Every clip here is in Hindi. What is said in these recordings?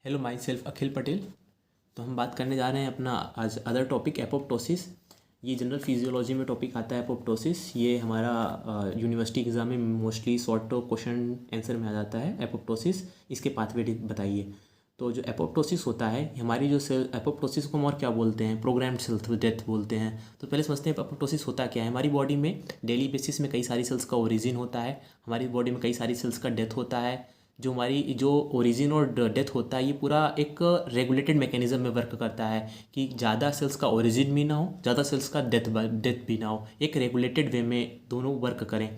हेलो माई सेल्फ अखिल पटेल। तो हम बात करने जा रहे हैं अपना आज अदर टॉपिक एपोप्टोसिस। ये जनरल फिजियोलॉजी में टॉपिक आता है एपोप्टोसिस। ये हमारा यूनिवर्सिटी एग्ज़ाम में मोस्टली शॉर्ट क्वेश्चन आंसर में आ जाता है एपोप्टोसिस। इसके पाथवे बताइए। तो जो एपोप्टोसिस होता है हमारी जो सेल एपोप्टोसिस को हम और क्या बोलते हैं, प्रोग्राम्ड सेल डेथ बोलते हैं। तो पहले समझते हैं एपोप्टोसिस होता क्या है। हमारी बॉडी में डेली बेसिस में कई सारी सेल्स का ओरिजिन होता है, हमारी बॉडी में कई सारी सेल्स का डेथ होता है। जो हमारी जो ओरिजिन और डेथ होता है ये पूरा एक रेगुलेटेड मैकेनिज्म में वर्क करता है कि ज़्यादा सेल्स का ओरिजिन भी ना हो, ज़्यादा सेल्स का डेथ भी ना हो, एक रेगुलेटेड वे में दोनों वर्क करें।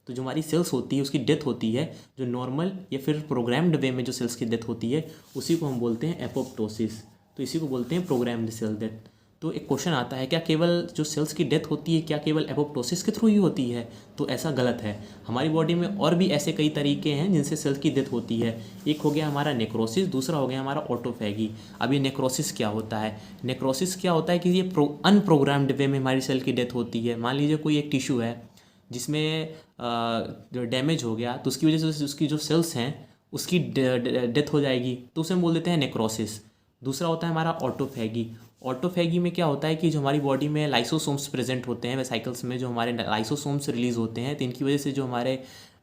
तो जो हमारी सेल्स होती है उसकी डेथ होती है, जो नॉर्मल या फिर प्रोग्राम्ड वे में जो सेल्स की डेथ होती है उसी को हम बोलते हैं एपोप्टोसिस। तो इसी को बोलते हैं प्रोग्राम्ड सेल डेथ। तो एक क्वेश्चन आता है, क्या केवल जो सेल्स की डेथ होती है क्या केवल एपोप्टोसिस के थ्रू ही होती है? तो ऐसा गलत है। हमारी बॉडी में और भी ऐसे कई तरीके हैं जिनसे सेल्स की डेथ होती है। एक हो गया हमारा नेक्रोसिस, दूसरा हो गया हमारा ऑटोफैगी। अब ये नेक्रोसिस क्या होता है? नेक्रोसिस क्या होता है कि ये अनप्रोग्राम्ड वे में हमारी सेल की डेथ होती है। मान लीजिए कोई एक टिश्यू है जिसमें जो डैमेज हो गया तो उसकी वजह से उसकी जो सेल्स हैं उसकी डेथ हो जाएगी, तो उसे हम बोल देते हैं नेक्रोसिस। दूसरा होता है हमारा ऑटोफैगी। ऑटोफैगी में क्या होता है कि जो हमारी बॉडी में लाइसोसोम्स प्रेजेंट होते हैं वेसाइकल्स में, जो हमारे लाइसोसोम्स रिलीज होते हैं, तो इनकी वजह से जो हमारे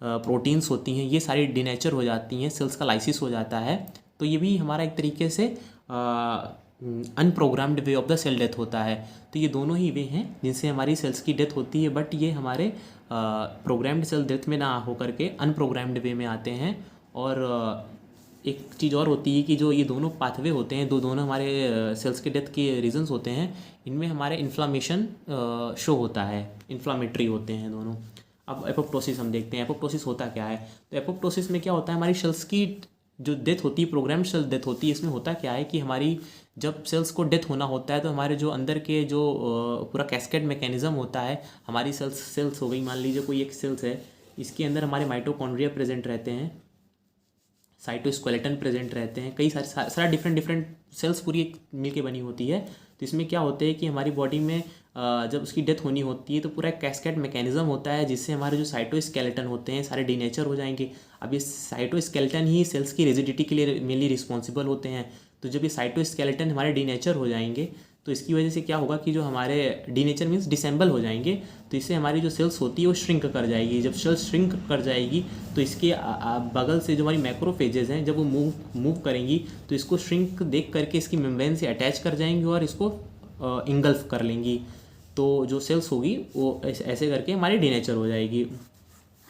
प्रोटीन्स होती हैं ये सारी डिनेचर हो जाती हैं, सेल्स का लाइसिस हो जाता है। तो ये भी हमारा एक तरीके से unprogrammed way of the cell death होता है। तो ये दोनों ही वे हैं जिनसे हमारी सेल्स की डेथ होती है, बट ये हमारे प्रोग्राम्ड सेल डेथ में ना होकर के अनप्रोग्राम्ड वे में आते हैं। और एक चीज़ और होती है कि जो ये दोनों पाथवे होते हैं, दोनों हमारे सेल्स के डेथ के रीजंस होते हैं, इनमें हमारे इन्फ्लामेशन शो होता है, इन्फ्लामेटरी होते हैं दोनों। अब एपोप्टोसिस हम देखते हैं, एपोप्टोसिस होता क्या है। तो एपोप्टोसिस में क्या होता है, हमारी सेल्स की जो डेथ होती है, प्रोग्राम्ड सेल डेथ होती है। इसमें होता क्या है कि हमारी जब सेल्स को डेथ होना होता है तो हमारे जो अंदर के जो पूरा कैस्केड मैकेनिज्म होता है, हमारी सेल्स हो गई, मान लीजिए कोई एक सेल्स है, इसके अंदर हमारे माइटोकॉन्ड्रिया प्रेजेंट रहते हैं, साइटोस्केलेटन प्रेजेंट रहते हैं, कई सारा डिफरेंट सेल्स पूरी एक मिल के बनी होती है। तो इसमें क्या होता है कि हमारी बॉडी में जब उसकी डेथ होनी होती है तो पूरा एक कैस्केड मैकेनिज्म होता है जिससे हमारे जो साइटोस्केलेटन होते हैं सारे डिनेचर हो जाएंगे। अब ये साइटोस्केलेटन ही सेल्स की रिजिडिटी के लिए मेनली रिस्पॉन्सिबल होते हैं। तो जब ये साइटोस्केलेटन हमारे डिनेचर हो जाएंगे तो इसकी वजह से क्या होगा कि जो हमारे डीनेचर मीन्स डिसेंबल हो जाएंगे, तो इससे हमारी जो सेल्स होती है वो श्रिंक कर जाएगी। जब सेल्स श्रिंक कर जाएगी तो इसके बगल से जो हमारी मैक्रोफेजेज हैं जब वो मूव करेंगी तो इसको श्रिंक देख करके इसकी मेम्ब्रेन से अटैच कर जाएंगी और इसको इंगल्फ कर लेंगी। तो जो सेल्स होगी वो ऐसे करके हमारी डीनेचर हो जाएगी,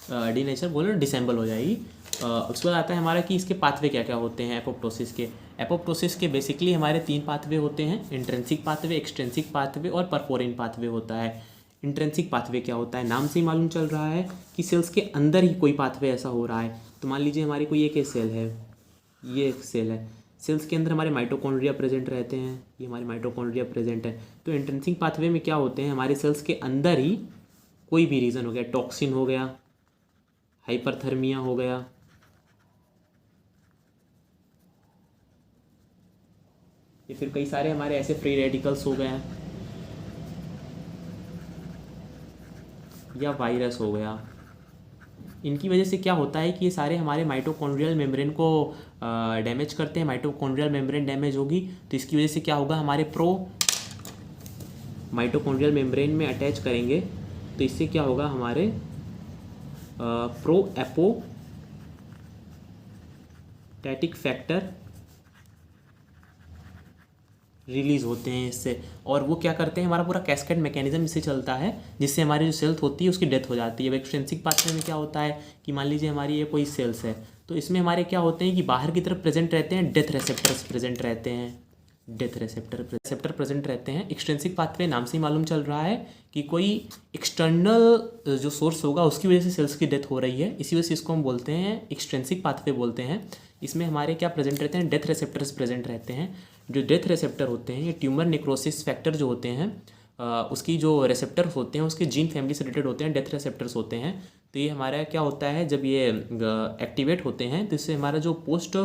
डीनेचर बोलो डिसेंबल हो जाएगी। उसके बाद आता है हमारा कि इसके पाथवे क्या क्या होते हैं एपोप्टोसिस के। एपोप्टोसिस के बेसिकली हमारे 3 पाथवे होते हैं, इंट्रिंसिक पाथवे, एक्सट्रिंसिक पाथवे और परफोरिन पाथवे होता है। इंट्रिंसिक पाथवे क्या होता है, नाम से ही मालूम चल रहा है कि सेल्स के अंदर ही कोई पाथवे ऐसा हो रहा है। तो मान लीजिए हमारी कोई एक सेल है, ये एक सेल है, सेल्स के अंदर हमारे माइटोकॉन्ड्रिया प्रेजेंट रहते हैं, ये हमारे माइटोकॉन्ड्रिया प्रेजेंट है। तो इंट्रिंसिक पाथवे में क्या होते हैं, हमारे सेल्स के अंदर ही कोई भी रीज़न हो गया, टॉक्सिन हो गया, हाइपरथर्मिया हो गया, या फिर कई सारे हमारे ऐसे फ्री रेडिकल्स हो गए हैं, या वायरस हो गया। इनकी वजह से क्या होता है कि ये सारे हमारे माइटोकॉन्ड्रियल मेम्ब्रेन को डैमेज करते हैं। माइटोकॉन्ड्रियल मेम्ब्रेन डैमेज होगी तो इसकी वजह से क्या होगा, हमारे माइटोकॉन्ड्रियल मेम्ब्रेन में अटैच करेंगे तो इससे क्या होगा, हमारे प्रो एपोप्टोटिक फैक्टर रिलीज होते हैं इससे। और वो क्या करते हैं, हमारा पूरा कैस्केड मैकेनिज्म इससे चलता है जिससे हमारी जो सेल्स होती है उसकी डेथ हो जाती है। अब एक्सट्रिंसिक पाथवे में क्या होता है कि मान लीजिए हमारी ये कोई सेल्स है तो इसमें हमारे क्या होते हैं कि बाहर की तरफ प्रेजेंट रहते हैं डेथ रेसेप्टर्स प्रेजेंट रहते हैं, डेथ रेसेप्टर प्रेजेंट रहते हैं। एक्सट्रिंसिक पाथवे नाम से ही मालूम चल रहा है कि कोई एक्सटर्नल जो सोर्स होगा उसकी वजह से सेल्स की डेथ हो रही है, इसी वजह से इसको हम बोलते हैं एक्सट्रिंसिक पाथवे बोलते हैं। इसमें हमारे क्या प्रेजेंट रहते हैं, डेथ रेसेप्टर्स प्रेजेंट रहते हैं। जो डेथ रेसेप्टर होते हैं ये ट्यूमर नेक्रोसिस फैक्टर जो होते हैं उसकी जो रेसेप्टर होते हैं उसके जीन फैमिली से रिलेटेड होते हैं, डेथ रेसेप्टर्स होते हैं। तो ये हमारा क्या होता है, जब ये एक्टिवेट होते हैं तो इससे हमारा जो पोस्ट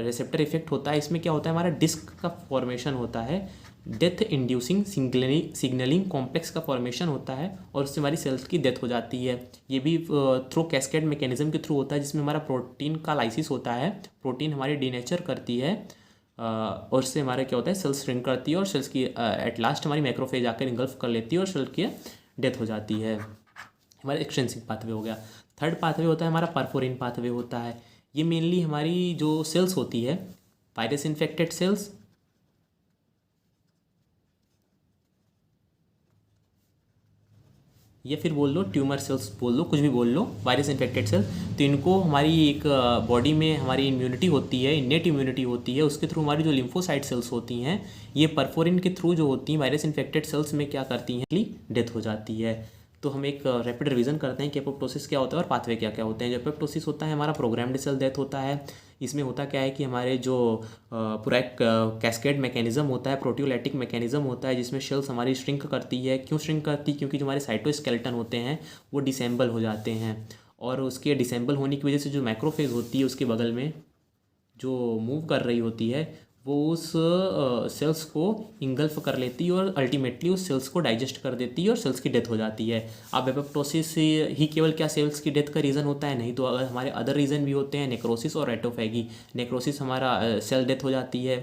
रेसेप्टर इफेक्ट होता है, इसमें क्या होता है, हमारा डिस्क का फॉर्मेशन होता है डेथ इंड्यूसिंग सिग्नलिंग कॉम्प्लेक्स का फॉर्मेशन होता है और उससे हमारी सेल्स की डेथ हो जाती है। ये भी थ्रू कैस्केड मैकेनिज्म के थ्रू होता है, जिसमें हमारा प्रोटीन का लाइसिस होता है, प्रोटीन हमारी डीनेचर करती है और उससे हमारा क्या होता है, सेल्स श्रिंक करती है और सेल्स की एट लास्ट हमारी मैक्रोफेज आकर इंगल्फ कर लेती है और सेल की डेथ हो जाती है। हमारा एक्सट्रिंसिक पाथवे हो गया। थर्ड पाथवे होता है हमारा परफोरिन पाथवे होता है। ये मेनली हमारी जो सेल्स होती है, वायरस इन्फेक्टेड सेल्स या फिर बोल लो ट्यूमर सेल्स, बोल लो कुछ भी बोल लो, वायरस इन्फेक्टेड सेल, तो इनको हमारी एक बॉडी में हमारी इम्यूनिटी होती है, इनेट इम्यूनिटी होती है, उसके थ्रू हमारी जो लिम्फोसाइट सेल्स होती हैं ये परफोरिन के थ्रू जो होती हैं वायरस इन्फेक्टेड सेल्स में क्या करती हैं, डेथ हो जाती है। तो हम एक रैपिड रिवीजन करते हैं कि एपोप्टोसिस क्या होता है और पाथवे क्या क्या होते हैं। जो एपोप्टोसिस होता है हमारा प्रोग्राम्ड सेल डेथ होता है। इसमें होता क्या है कि हमारे जो पूरा एक कैस्केड मैकेनिज्म होता है, प्रोटियोलाइटिक मैकेनिज्म होता है, जिसमें सेल्स हमारी श्रिंक करती है। क्यों श्रिंक करती है? क्योंकि जो हमारे साइटोस्केलेटन होते हैं वो डिसेंबल हो जाते हैं और उसके डिसेंबल होने की वजह से जो मैक्रोफेज होती है उसके बगल में जो मूव कर रही होती है वो उस सेल्स को इंगल्फ कर लेती है और अल्टीमेटली उस सेल्स को डाइजेस्ट कर देती है और सेल्स की डेथ हो जाती है। अब एपोप्टोसिस ही केवल क्या सेल्स की डेथ का रीज़न होता है? नहीं, तो अगर हमारे अदर रीज़न भी होते हैं, नेक्रोसिस और ऑटोफैगी। नेक्रोसिस हमारा सेल डेथ हो जाती है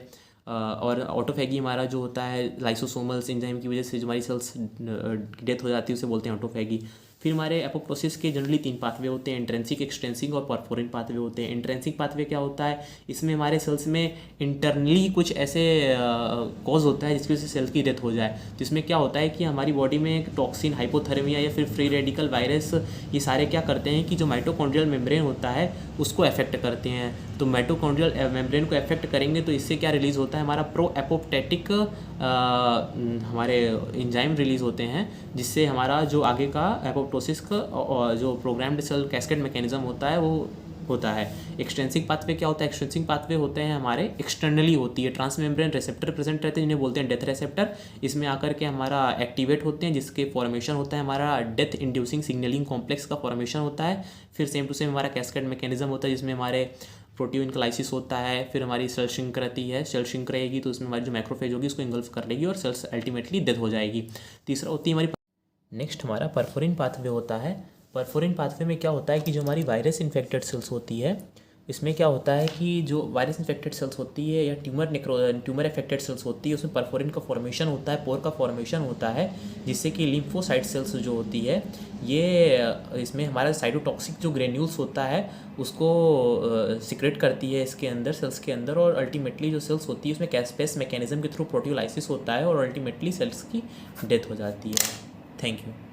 और ऑटोफैगी हमारा जो होता है लाइसोसोमल्स एंजाइम की वजह से जो हमारी सेल्स डेथ हो जाती है उसे बोलते हैं ऑटोफैगी। फिर हमारे एपोप्टोसिस के जनरली 3 पाथवे होते हैं, इंट्रेंसिक, एक्सट्रेंसिक और परफोरिन पाथवे होते हैं। इंट्रेंसिक पाथवे क्या होता है? इसमें हमारे सेल्स में इंटरनली कुछ ऐसे कॉज होता है जिसकी वजह से सेल्स की डेथ हो जाए। जिसमें क्या होता है कि हमारी बॉडी में टॉक्सिन, हाइपोथर्मिया या फिर फ्री रेडिकल, वायरस, ये सारे क्या करते हैं कि जो माइटोकॉन्ड्रियल मेम्ब्रेन होता है उसको अफेक्ट करते हैं। तो माइटोकॉन्ड्रियल मेम्ब्रेन को अफेक्ट करेंगे तो इससे क्या रिलीज़ होता है? हमारा प्रो एपोप्टेटिक हमारे एंजाइम रिलीज़ होते हैं, जिससे हमारा जो आगे का एपोप्टोसिस का जो प्रोग्राम्ड सेल कैस्केड मैकेनिज्म होता है वो होता है। एक्सटेंसिक पाथवे क्या होता है? एक्सटेंसिक पाथवे होते हैं हमारे एक्सटर्नली होती है, ट्रांसमेम्ब्रेन रिसेप्टर प्रेजेंट रहते हैं जिन्हें बोलते हैं डेथ रिसेप्टर। इसमें आकर के हमारा एक्टिवेट होते हैं जिसके फॉर्मेशन होता है हमारा डेथ इंड्यूसिंग सिग्नलिंग कॉम्प्लेक्स का फॉर्मेशन होता है। फिर सेम टू सेम हमारा कैस्केड मैकेनिज्म होता है जिसमें हमारे प्रोटीन क्लाइसिस होता है। फिर हमारी सेल श्रिंक रहती है, सेल श्रिंक रहेगी तो उसमें हमारी जो मैक्रोफेज होगी उसको इंगल्फ कर लेगी और सेल्स अल्टीमेटली डेथ हो जाएगी। तीसरा होती है हमारी नेक्स्ट हमारा परफोरिन पाथवे होता है। परफोरिन पाथवे में क्या होता है कि जो हमारी वायरस इन्फेक्टेड सेल्स होती है इसमें क्या होता है कि जो वायरस इन्फेक्टेड सेल्स होती है या ट्यूमर इफेक्टेड सेल्स होती है उसमें परफोरिन का फॉर्मेशन होता है, पोर का फॉर्मेशन होता है, जिससे कि लिम्फोसाइट सेल्स जो होती है ये इसमें हमारा साइटोटॉक्सिक जो ग्रेन्यूल्स होता है उसको सिक्रेट करती है इसके अंदर, सेल्स के अंदर, और अल्टीमेटली जो सेल्स होती है उसमें कैस्पेस मैकेनिज्म के थ्रू प्रोटियोलाइसिस होता है और अल्टीमेटली सेल्स की डेथ हो जाती है। Thank you.